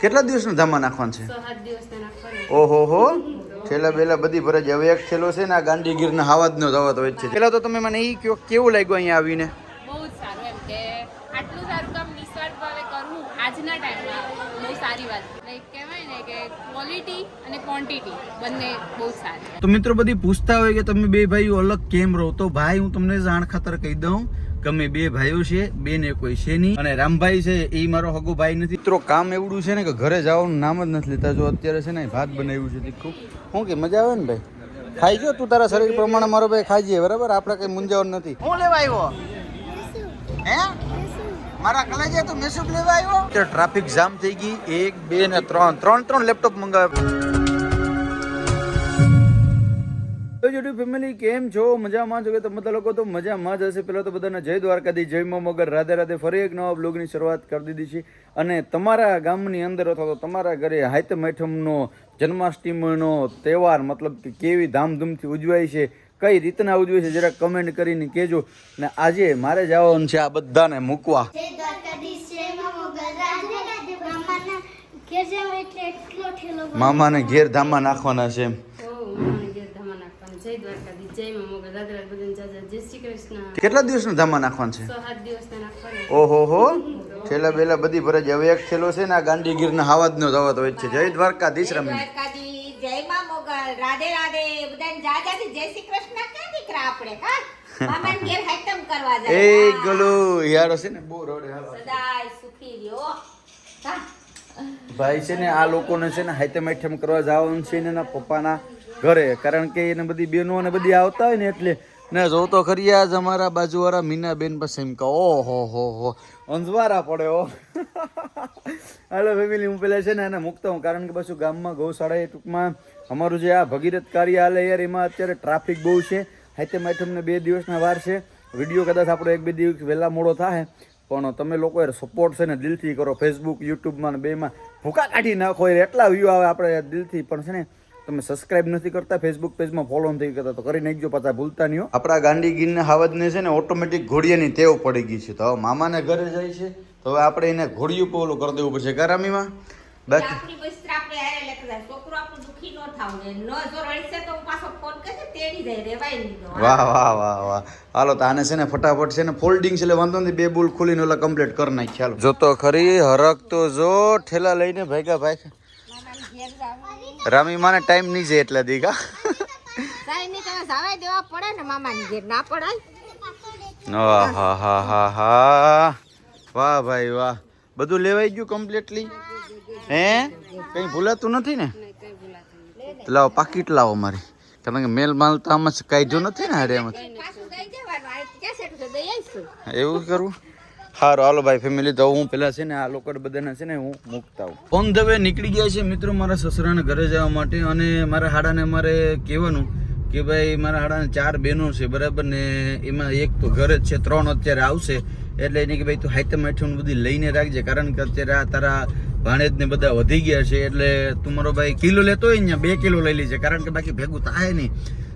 કેટલા દિવસનો ધામા નાખવાનું છે? 7 દિવસના નાખવાના. ઓહો હો, થેલા બેલા બધી ભરે છે. હવે એક થેલો છે ને આ ગાંધીગીરના હાવાજનો દાવત હોય છે. પેલા તો તમે મને ઈ કહો, કેવું લાગ્યું અહીંયા આવીને? બહુ જ સારું એમ કે આટલું સારું કામ નિસ્વાર્થ ભાવે કરવું આજના ટાઈમમાં બહુ સારી વાત. લાઈક કહેવાય ને કે ક્વોલિટી અને ક્વોન્ટિટી બંને બહુ સારી. તો મિત્રો બધી પૂછતા હોય કે તમે બે ભાઈઓ અલગ કેમ રહો, તો ભાઈ હું તમને જાણ ખાતર કહી દઉં કે અમે બે ભાઈઓ છે, બે ને કોઈ છે નહીં. અને રામભાઈ છે એ મારો હગો ભાઈ નથી. મિત્રો કામ એવડું છે ને કે ઘરે જવાનું નામ જ નથી લેતા. જો અત્યારે છે ને ભાત બનાવ્યું છે તીખું. શું કે મજા આવે ને ભાઈ? ખાઈ જો તું તારા શરીર પ્રમાણે, મારો ભાઈ ખાઈ જઈએ બરાબર. આપણે કઈ મૂંઝાવણ નથી. હું લેવા આવ્યો હે મારા કલેજે તો મેસુબ લેવા આવ્યો. ટ્રાફિક જામ થઈ ગઈ. 1 2 ને 3 ત્રણ લેપટોપ મંગાવ્યા. યુટ્યુબ ફેમિલી કેમ છો? મજામાં છો કે તમે બધા લોકો? તો મજામાં જ હશે. પહેલાં તો બધાને જય દ્વારકાધીશ, જય મા મોગલ, રાધે રાધે. ફરી એક નવા બ્લોગની શરૂઆત કરી દીધી છે. અને તમારા ગામની અંદર અથવા તો તમારા ઘરે હાઈતમ આઠમનો જન્માષ્ટમીનો તહેવાર મતલબ કે કેવી ધામધૂમથી ઉજવાય છે, કઈ રીતના ઉજવે છે, જરા કમેન્ટ કરીને કહેજો. ને આજે મારે જવાનું છે આ બધાને મૂકવા. મામાને ઘેર ધામા નાખવાના છે. જય દ્વારકાધીશ, જય મા મોગલ, રાધે રાધે, બધાને જય શ્રી કૃષ્ણ. કેટલા દિવસનો ધામા નાખવાનું છે? 7 દિવસના નાખવાના. ઓહો હો, થેલા બેલા બધી ભરે છે. હવે એક થેલો છે ને આ ગાંધીગીરના હાવાજનો દાવત હોય છે. જય દ્વારકાધીશ રમી. જય મા મોગલ, રાધે રાધે, બધાને જાજાથી જય શ્રી કૃષ્ણ. ક્યાં દીકરા આપણે હા મામાને ઘેર હાઈતમ કરવા જાય. એ ગલો યાર છે ને બહુ રોડે હાલો. સદાય સુખી રહ્યો. હા ભાઈ છે ને આ લોકોને છે ને હાઈતમ આઠમ કરવા જવાનું છે ને એના પપ્પાના ઘરે. કારણ કે એને બધી બહેનો અને બધી આવતા હોય ને એટલે ને જો તો ખરી આજ અમારા બાજુવાળા મીનાબેન પાસે એમ કહો ઓહો હો અંજવારા પડે હો. હાલો ફેમિલી, હું પેલા છે ને એને મૂકતા હું. કારણ કે પાછું ગામમાં ગૌશાળા ટૂંકમાં અમારું જે આ ભગીરથ કાર્ય હાલે યાર, એમાં અત્યારે ટ્રાફિક બહુ છે. હાઈતમ આઠમને 2 દિવસના વાર છે. વિડીયો કદાચ આપણો 1-2 દિવસ વહેલા મોડો થાય, પણ તમે લોકો સપોર્ટ છે ને દિલથી કરો. ફેસબુક, યુટ્યુબમાં ને બેમાં ભૂકા કાઢી નાખો. એટલા વ્યૂ આવે આપણે દિલથી. પણ છે ને તમે સબસ્ક્રાઇબ નથી કરતા, ફેસબુક પેજમાં ફોલો નથી કરતા, તો કરી નાખજો પાછા, ભૂલતા નહીં. આપણા ગાંધીગીરના હાવજને છે ને ઓટોમેટિક ઘોડિયાની ટેવ પડી ગઈ છે. તો હવે મામાને ઘરે જાય છે તો હવે આપણે એને ઘોડિયું પોલું કરી દેવું પડશે. કારામીમાં બાકી આપણી બસ્ત્ર આપણે હારે લેતા જાય. છોકરો આપણું દુખી ન થાવ ને ન જો રડશે તો હું પાછો ફોન કરશે, તેડી જાય, રેવાય નહીં. વાહ વાહ વાહ વાહ. હાલો તો આને છે ને ફટાફટ છે ને ફોલ્ડિંગ છે એટલે વાંધો નથી, 2 બોલ ખોલીને ઓલા કમ્પ્લીટ કરી નાખી. હાલો જો તો ખરી હરક તો જો ઠેલા લઈને ભાગ્યા ભાઈ. રામી માને ટાઈમ નહીં છે એટલા દીકા. સાઈ ની તમે જવાય દેવા પડે ને મામાની ઘેર, ના પડાય. હા હા હા હા વાહ ભાઈ વાહ. બધું લેવાઈ ગયું કમ્પ્લીટલી? હે કઈ ભૂલાતું નથી ને? લાવો પાકીટ લાવો મારી. કારણ કે મેલ માલ તો આમાં કાઢ્યો નથી ને હારે એમાં. એવું કરવું? સારું હાલો ભાઈ ફેમિલી, તો હું પેલા છે ને આ લોકો બધાને છે ને હું મૂકતા હું. ઓન ધ વે નીકળી ગયા છે મિત્રો મારા સસરાને ઘરે જવા માટે. અને મારા હાડાને મારે કહેવાનું કે ભાઈ મારા હાડાને 4 બહેનો છે બરાબર ને, એમાં એક તો ઘરે જ છે, 3 અત્યારે આવશે. એટલે એને કે ભાઈ તું હાઈતમ આઠમ બધી લઈને રાખજે. કારણ કે અત્યારે આ તારા ભાણેજ ને બધા વધી ગયા છે. એટલે તું મારો ભાઈ કિલો લેતો હોય ને 2 કિલો લઈ લેજે. કારણ કે બાકી ભેગું થાય નહીં.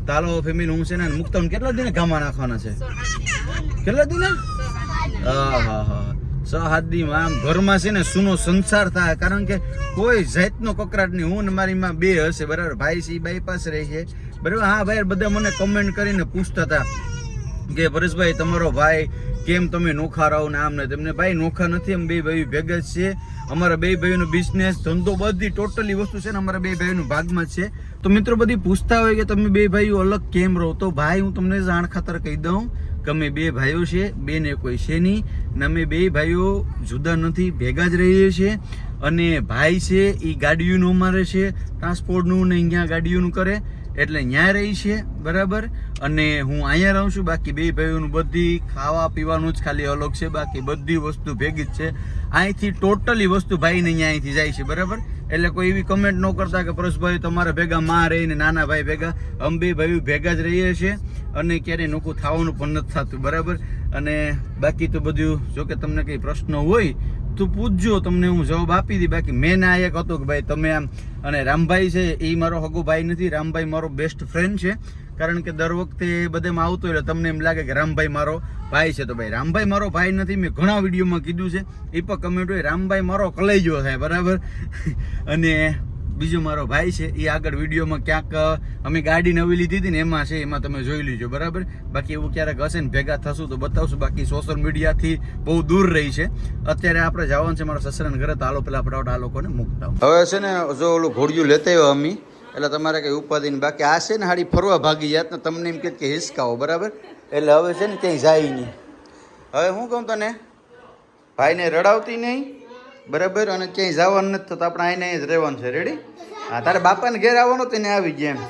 તાલો ફેમિલી હું છે ને મુકતા કેટલા દિને ગામમાં નાખવાના છે? કેટલા દિને? હા હા હા 6-7 દી આમ ઘરમાં છે ને સુનો સંસાર થાય. કારણ કે કોઈ જાતનો કકરાટ નહીં. હું ને મારી માં 2 હશે બરાબર. ભાઈ છે બાયપાસ રહે છે બરાબર. હા ભાઈ બધા મને કમેન્ટ કરીને પૂછતા હતા કે પરેશભાઈ તમારો ભાઈ કેમ તમે નોખા રહો ને આમ ને તેમને. ભાઈ નોખા નથી, અમે 2 ભાઈઓ ભેગા જ છે. અમારા 2 ભાઈઓનો બિઝનેસ ધંધો બધી ટોટલી વસ્તુ છે ને અમારા 2 ભાઈઓનું ભાગમાં જ છે. તો મિત્રો બધી પૂછતા હોય કે તમે 2 ભાઈઓ અલગ કેમ રહો, તો ભાઈ હું તમને જાણ ખાતર કહી દઉં કે અમે 2 ભાઈઓ છે, 2 ને કોઈ છે નહીં. ને અમે 2 ભાઈઓ જુદા નથી, ભેગા જ રહીએ છીએ. અને ભાઈ છે એ ગાડીઓનું અમારે છે ટ્રાન્સપોર્ટનું ને અહીંયા ગાડીઓનું કરે એટલે ત્યાં રહી છે બરાબર. અને હું અહીંયા રહું છું. બાકી 2 ભાઈઓનું બધી ખાવા પીવાનું જ ખાલી અલગ છે, બાકી બધી વસ્તુ ભેગી જ છે. અહીંથી ટોટલી વસ્તુ ભાઈને અહીંયા અહીંથી જાય છે બરાબર. એટલે કોઈ એવી કમેન્ટ ન કરતા કે પરેશભાઈ તમારા ભેગા માં રહીને નાના ભાઈ ભેગા. અમે 2 ભાઈઓ ભેગા જ રહીએ છીએ અને ક્યારેય નોખું થવાનું પણ નથી થતું બરાબર. અને બાકી તો બધું જો કે તમને કંઈ પ્રશ્ન હોય તો પૂછજો, તમને હું જવાબ આપી દી. બાકી મેં ના એક હતું કે ભાઈ તમે આમ. અને રામભાઈ છે એ મારો હગો ભાઈ નથી, રામભાઈ મારો બેસ્ટ ફ્રેન્ડ છે. કારણ કે દર વખતે બધેમાં આવતો એટલે તમને એમ લાગે કે રામભાઈ મારો ભાઈ છે. તો ભાઈ રામભાઈ મારો ભાઈ નથી, મેં ઘણા વિડીયોમાં કીધું છે, એ પણ કમેન્ટ હોય રામભાઈ મારો કલેજો થાય, બરાબર. અને બીજો મારો ભાઈ છે એ આગળ વિડીયોમાં ક્યાંક અમે ગાડી નવી લીધી હતી ને એમાં છે, એમાં તમે જોઈ લીજો, બરાબર. બાકી એવું ક્યારેક હશે ને ભેગા થશું તો બતાવશું, બાકી સોશિયલ મીડિયાથી બહુ દૂર રહી છે. અત્યારે આપણે જવાનું છે મારા સસરાને ઘરે, તો હાલો પેલા ફટાફટ આ લોકોને મૂકતા હવે છે ને. જો ઓલું ઘોડિયું લેતા આવ્યો અમી, એટલે તમારે કંઈ ઉપાધિ નહીં. બાકી આ છે ને હાડી ફરવા ભાગી જાત ને તમને એમ કે હિસકાવો, બરાબર. એટલે હવે છે ને ક્યાંય જાય નહીં. હવે હું કહું તને, ભાઈને રડાવતી નહીં, બરાબર. અને ક્યાંય જવાનું નથી તો આપણે આઈને જ રહેવાનું છે. રેડી? હા, તારે બાપાને ઘેર આવવાનો તેને આવી ગયા એમ.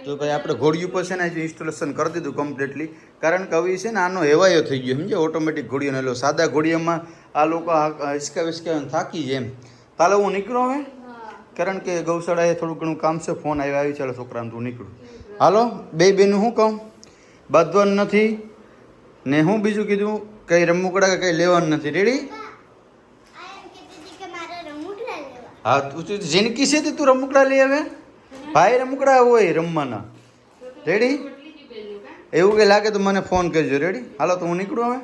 તો ભાઈ આપણે ઘોડિયું પર છે ને આજે ઇન્સ્ટોલેશન કરી દીધું કમ્પ્લીટલી, કારણ કે હવે છે ને આનો હેવાયો થઈ ગયો, સમજે. ઓટોમેટિક ઘોડિયો લો, સાદા ઘોડિયામાં આ લોકો હિસકા વિસકા થાકી જાય એમ. તાલે હું નીકળો હવે, કારણ કે ગૌશાળાએ થોડું ઘણું કામ છે, ફોન આવી ચાલો છોકરાને તું નીકળું. હાલો બે બેનું શું કહું, બાંધવાનું નથી ને હું બીજું કીધું કંઈ રમકડા કે કંઈ લેવાનું નથી. રેડી? હા, તું જિંદગી છે તે તું રમકડા લઈ આવે, ભાઈ રમકડા હોય રમવાના. રેડી? એવું કંઈ લાગે તો મને ફોન કરજો. રેડી? હાલો તો હું નીકળું હવે.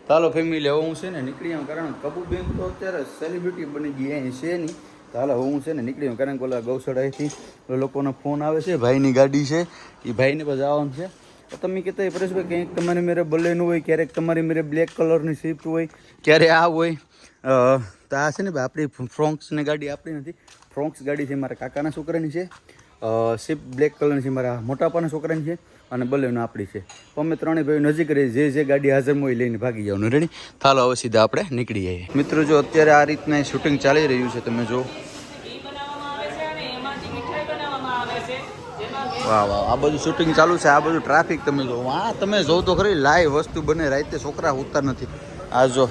ચાલો ફેમિલી, હવે હું છે ને નીકળી આવું, કારણ કબુબેન તો અત્યારે સેલિબ્રિટી બની ગઈ અહીં છે નહીં. તો હાલો હું છે ને નીકળી આવું, કારણ કે ઓલા ગૌશાળાએથી લોકોનો ફોન આવે છે, ભાઈની ગાડી છે, એ ભાઈને પછી આવવાનું છે. તો તમે કહેતા પરેશભાઈ કંઈક તમારી મેરે બલેનું હોય, ક્યારેક તમારી મેરે બ્લેક કલરની સ્વિફ્ટ હોય, ક્યારે આ હોય. તો આ છે ને ભાઈ આપણી ફ્રોન્ક્સની ગાડી આપણી નથી, ફ્રોન્ક્સ ગાડી છે મારા કાકાના છોકરાની છે, સ્વિફ્ટ બ્લેક કલરની છે મારા મોટાપાના છોકરાની છે, અને બલેનો આપણી છે. તો અમે ત્રણેય ભાઈ નજીક રહી, જે ગાડી હાજરમાં હોય લઈને ભાગી જવાનું. રેડી? ચાલો હવે સીધા આપણે નીકળી જઈએ. મિત્રો જો અત્યારે આ રીતના શૂટિંગ ચાલી રહ્યું છે, તમે જો. વાહ વાહ, આ બધું શૂટિંગ ચાલુ છે, આ બધું ટ્રાફિક તમે જો. હા, તમે જો તો ખરી લાઈવ વસ્તુ બને, રાતે છોકરા ઉતર નથી. આ જો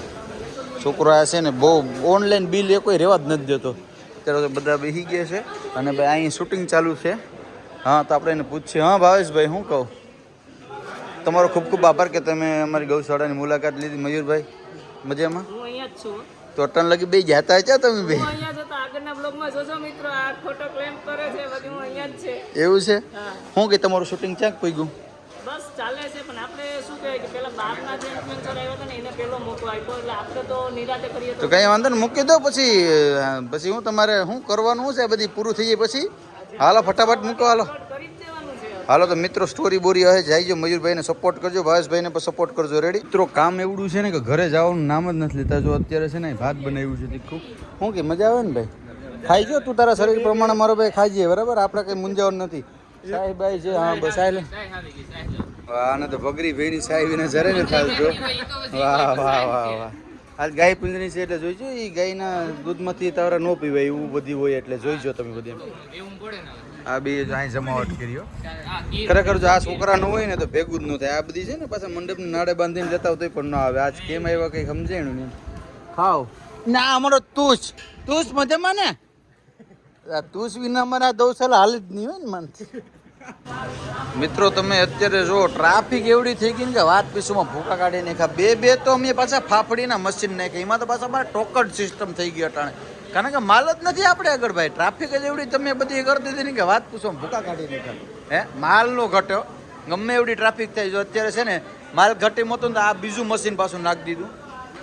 છોકરો આ છે ને બહુ ઓનલાઈન બિલ એ કોઈ રહેવા જ નથી દેતો. અત્યારે તો બધા બેસી ગયા છે અને ભાઈ અહીં શૂટિંગ ચાલુ છે. હા, તો આપણે એને પૂછીએ. હા ભાવેશભાઈ, હું કહું, તમારો ખૂબ ખૂબ આભાર કે તમે અમારી ગૌશાળાની મુલાકાત લીધી. મયુરભાઈ મજામાં? હું અહીંયા જ છું. તો અટન લગી બે જાતા છે તમે બે? હું અહીંયા જતા આગળના બ્લોગમાં જોજો મિત્રો, આ ખોટો ક્લેમ કરે છે, બાકી હું અહીંયા જ છે. એવું છે? હા. શું કે તમારું શૂટિંગ ક્યાંક પઈ ગયું? બસ ચાલે છે, પણ આપણે શું કહેવાય કે પેલા બહારના જે ઇન્ફ્લુએન્સર આવ્યા હતા ને એને પેલો મોકો આપ્યો, એટલે આપણે તો નિરાતે કરીએ તો કઈ વાંધો ને, મૂકી દો. પછી હું તમારે શું કરવાનું છે, બધી પૂરું થઈ જાય પછી? હાલો ફટાફટ મૂકો. હાલો કરી જ દેવાનું છે. હાલો તો મિત્રો સ્ટોરી બોરી હવે જઈજો. મયુરભાઈને સપોર્ટ કરજો, ભાવેશભાઈને પણ સપોર્ટ કરજો. રેડી? મિત્રો કામ એવડું છે ને કે ઘરે જવાનું નામ જ નથી લેતા. જો અત્યારે છે ને ભાત બનાવ્યું છે તીખું, શું કે મજા આવે ને ભાઈ? ખાઈ જો તું, તારા શરીર પ્રમાણે મારો ભાઈ ખાઈ જઈએ, બરાબર. આપણે કંઈ મૂંઝાવાનું નથી. સાહેબ ભાઈ છે, હા બસ આલે. આને તો ભગરી ભાઈની સાહેબીને જરે ને થાજો. વાહ વાહ વાહ વાહ. આજ ગાય પીંજણી છે એટલે જોઈજો, એ ગાયના દૂધમાંથી તારા ન પીવાય એવું બધી હોય, એટલે જોઈજો તમે બધી. આ બે અહીં જમાવટ કર્યો. ખરેખર જો આ છોકરા ન હોય ને તો ભેગું જ ન થાય. આ બધી છે ને પાછા મંડપની નાડે બાંધીને જતા હોય પણ ના આવે. આજ કેમ આવ્યા કંઈ સમજાણું નહીં. ખાવ ના અમારો તુસ મજામાં ને? તુસ વિના અમારા દૌશાલા હાલ જ નહીં હોય ને માનથી. મિત્રો તમે અત્યારે જો ટ્રાફિક એવડી થઈ ગઈ ને કે વાત પીસુમાં ભૂકા કાઢી નાખ્યા. બે તો અમે પાછા ફાફડીના મશીન નાખ્યા, એમાં તો પાછા મારા ટોકડ સિસ્ટમ થઈ ગઈ અટાણે, કારણ કે માલ જ નથી આપણે આગળ ભાઈ. ટ્રાફિક જ એવડી તમે બધી કરી દીધી ને કે વાત પૂછવામાં ભૂકા કાઢી નાખ્યા. હે, માલ નો ઘટ્યો, ગમે એવડી ટ્રાફિક થઈ. જો અત્યારે છે ને માલ ઘટી મોતો ને આ બીજું મશીન પાછું નાખી દીધું.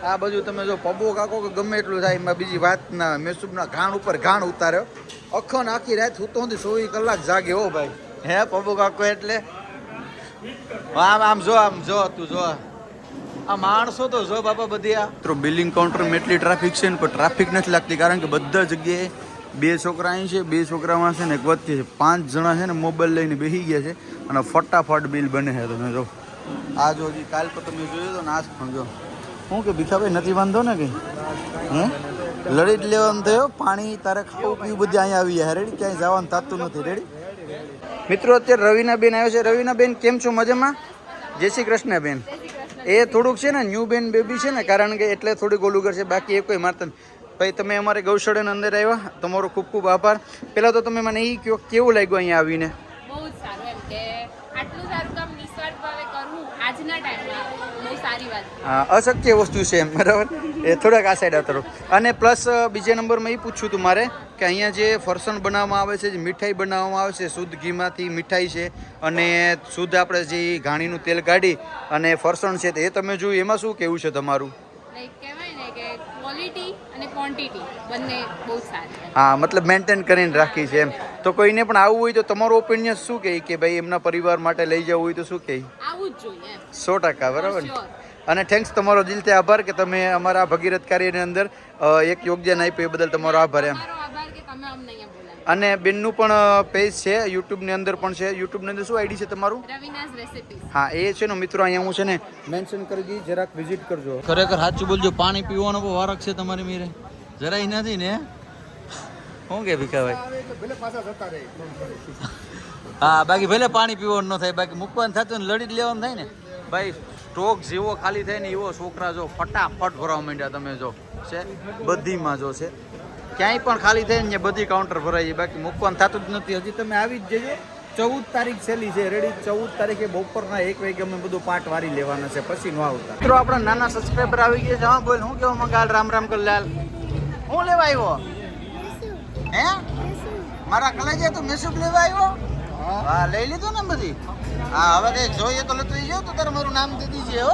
આ બાજુ તમે જો પબો કાકો કે ગમે એટલું થાય, એમાં બીજી વાતના મેસુબના ઘાણ ઉપર ઘાણ ઉતાર્યો. અખો ને આખી રાત હું તો 24 કલાક જાગે હો ભાઈ. હે પબુ કાકો, એટલે આમ જો તું જો આ માણસો તો જો બાપા બધી. આ તો બિલિંગ કાઉન્ટરમાં એટલી ટ્રાફિક છે ને, પણ ટ્રાફિક નથી લાગતી, કારણ કે બધા જગ્યાએ બે છોકરા અહીં છે, બે છોકરામાં છે ને એક વચ્ચે છે. 5 જણા છે ને મોબાઈલ લઈને બેસી ગયા છે અને ફટાફટ બિલ બને છે. તમે જો આ જો હજી કાલ પર તમે જોયો તો ને આજ પણ જો. શું કે ભીખાભાઈ નથી વાંધો ને કંઈ? હે લડી જ લેવાનું થયો. પાણી તારે ખાવું પીવું બધું અહીંયા આવી જાય. રેડી? ક્યાંય જવાનું થતું નથી. રેડી? મિત્રો અત્યારે રવિના બેન આવ્યો છે. રવિના બેન કેમ છો? મજામાં? જય શ્રી કૃષ્ણ બેન. એ થોડુંક છે ને ન્યૂ બેન બેબી છે ને, કારણ કે એટલે થોડીક ઓલું કરશે, બાકી એ કોઈ મારતા નથી. ભાઈ તમે અમારે ગૌશાળાની અંદર આવ્યા, તમારો ખૂબ ખૂબ આભાર. પહેલાં તો તમે મને એ કહો કેવું લાગ્યું અહીંયા આવીને? બહુ જ સારું, એમ કે આટલું સારું કામ નિસ્વાર્થ ભાવે કરવું આજના ટાઈમમાં બહુ સારી વાત છે. હા, અશક્ય વસ્તુ છે એમ, બરાબર. એ થોડાક આ સાઈડ આવતો રહો. અને પ્લસ બીજા નંબરમાં એ પૂછ્યું હતું મારે કે અહીંયા જે ફરસાણ બનાવવામાં આવે છે, જે મીઠાઈ બનાવવામાં આવે છે, શુદ્ધ ઘીમાંથી મીઠાઈ છે અને શુદ્ધ આપણે જે ઘાણીનું તેલ કાઢી અને ફરસાણ છે એ તમે જોયું, એમાં શું કેવું છે તમારું? લાઈક કહેવાય ને કે ક્વોલિટી અને ક્વોન્ટિટી બંને બહુ સારી છે. હા, મતલબ મેન્ટેન કરીને રાખી છે એમ. તો કોઈને પણ આવવું હોય તો તમારો ઓપિનિયન શું કહે કે ભાઈ એમના પરિવાર માટે લઈ જવું હોય તો શું કહે? આવું જ જોઈએ એમ. 100% બરાબર ને? Sure. અને થેન્ક્સ, તમારો દિલથી આભાર કે તમે અમારા ભગીરથ કાર્યની અંદર એક યોગદાન આપ્યું, એ બદલ તમારો આભાર એમ. તમારો આભાર કે તમે અમને અહીંયા બોલાવ્યા. અને બેનનું પણ પેજ છે યુટ્યુબની અંદર પણ છે. યુટ્યુબની અંદર શું આઈડી છે તમારું? રવિનાસ રેસિપીઝ. હા, એ છે ને મિત્રો, અહીંયા હું છે ને મેન્શન કરી દઈ, જરાક વિઝિટ કરજો. ખરેખર સાચું બોલજો, પાણી પીવાનો બહુ વારક છે તમારી મીરે, જરાય નથી ને? શું કે ભીખાભાઈ? હા, બાકી ભલે પાણી પીવાનું ન થાય, બાકી મૂકવાનું થતું ને લડી જ લેવાનું થાય ને ભાઈ. સ્ટોક જેવો ખાલી થાય ને એવો છોકરા જો ફટાફટ ભરવા માંડ્યા. તમે જો છે બધીમાં જો છે, ક્યાંય પણ ખાલી થાય ને બધી કાઉન્ટર ભરાઈ જાય, બાકી મૂકવાનું થતું જ નથી. હજી તમે આવી જ જજો. 14 તારીખ છેલ્લી છે રેડી. 14 તારીખે બપોરના 1 વાગે અમે બધું પાટ વારી લેવાના છે, પછી ન આવતા. મિત્રો આપણા નાના સબસ્ક્રાઈબર આવી ગયા છે. હા બોલ, હું કેવા મંગાલ? રામ રામ કલ્યાણ. હું લેવા આવ્યો? હે મારા કલેજે તો મેસુબ લેવા આવ્યો? હા, લઈ લીધું ને બધી. હા, હવે કઈક જોઈએ તો લેતો જાવ. તો તારે મારું નામ દે દીજે હો.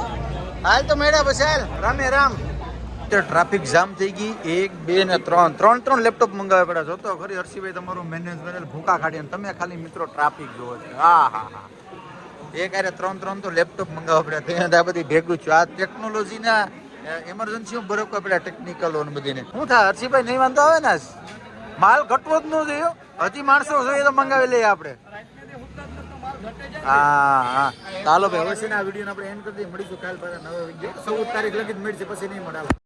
હાલ તો મેળા બસ, હાલ રામે રામ. ટ્રાફિક જામ થઈ ગઈ. 1, 2 ને 3 લેપટોપ મંગાવ્યા પડ્યા. જોતો ખરી હર્ષિભાઈ તમારું મેનેજમેન્ટ ભૂકા કાઢીને તમે ખાલી મિત્રો ટ્રાફિક જોવો છો. હા હા હા, એક આરે 3 તો લેપટોપ મંગાવવા પડ્યા. ત્યાં આ બધી ભેગું છું. આ ટેકનોલોજીના એમરજન્સીઓ બરોબર પડ્યા, ટેકનિકલો ને બધીને. શું થાય હર્ષિભાઈ, નહીં વાંધો આવે ને? માલ ઘટવો જ ન જોઈએ. હજી માણસો જોઈએ તો મંગાવી લઈએ આપણે. હા હા, ચાલો ભાઈ, હવે છે ને આ વિડીયો આપણે એન્ડ કરી દઈએ. મળીશું કાલ પાછા નવા વિડીયો. 14 તારીખ લગી જ મળશે, પછી નહીં મળે.